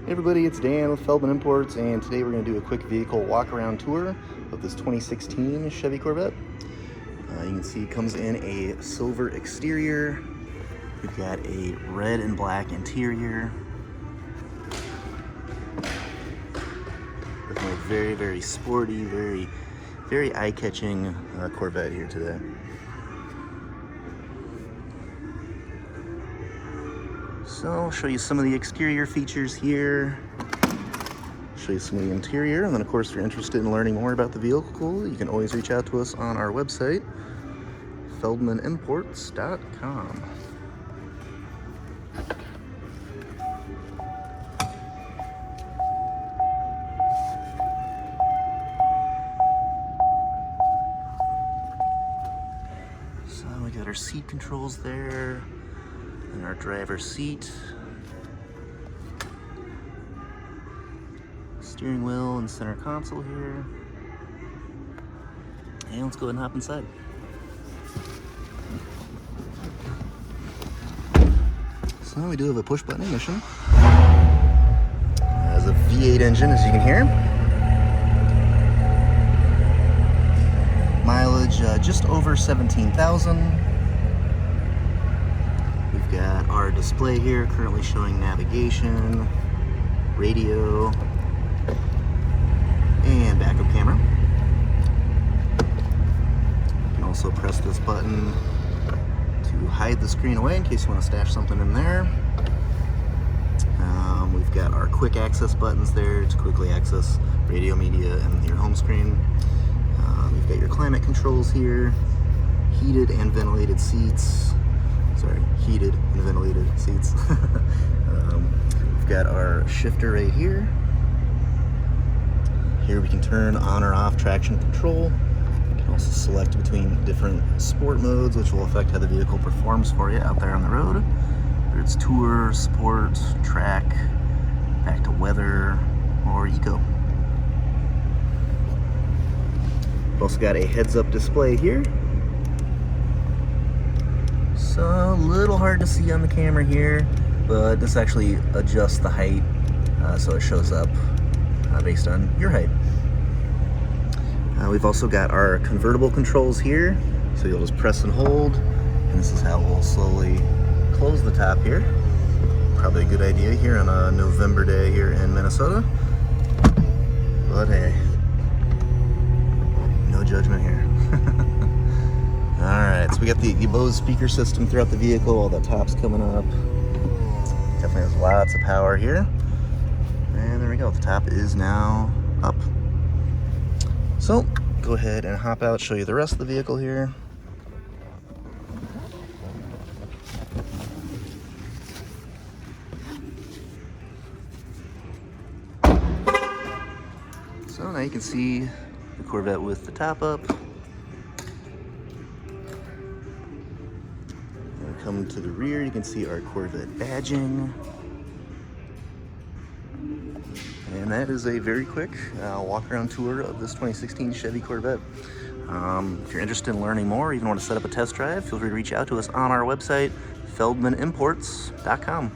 Hey everybody, it's Dan with Feldmann Imports, and today we're going to do a quick vehicle walk-around tour of this 2016 Chevy Corvette. You can see it comes in a silver exterior. We've got a red and black interior. Definitely very, very sporty, very eye-catching Corvette here today. So I'll show you some of the exterior features here, show you some of the interior, and then of course if you're interested in learning more about the vehicle, you can always reach out to us on our website, feldmannimports.com. So we got our seat controls there, and our driver's seat, steering wheel and center console here. And let's go ahead and hop inside. So we do have a push button ignition. It has a V8 engine, as you can hear. Mileage just over 17,000. Got our display here currently showing navigation, radio, and backup camera. You can also press this button to hide the screen away in case you want to stash something in there. We've got our quick access buttons there to quickly access radio, media, and your home screen. You've got your climate controls here, heated and ventilated seats. Heated and ventilated seats. We've got our shifter right here. Here we can turn on or off traction control. You can also select between different sport modes, which will affect how the vehicle performs for you out there on the road. Whether it's tour, sport, track, back to weather, or eco. We've also got a heads-up display here. So a little hard to see on the camera here, but this actually adjusts the height so it shows up based on your height. We've also got our convertible controls here, so you'll just press and hold, and this is how we'll slowly close the top here. Probably a good idea here on a November day here in Minnesota, but hey, no judgment here. Alright, so we got the Bose speaker system throughout the vehicle, all the tops coming up. Definitely has lots of power here. And there we go, the top is now up. So, go ahead and hop out, show you the rest of the vehicle here. So now you can see the Corvette with the top up. Come to the rear, you can see our Corvette badging. And that is a very quick walk-around tour of this 2016 Chevy Corvette. If you're interested in learning more, or even want to set up a test drive, feel free to reach out to us on our website, feldmannimports.com.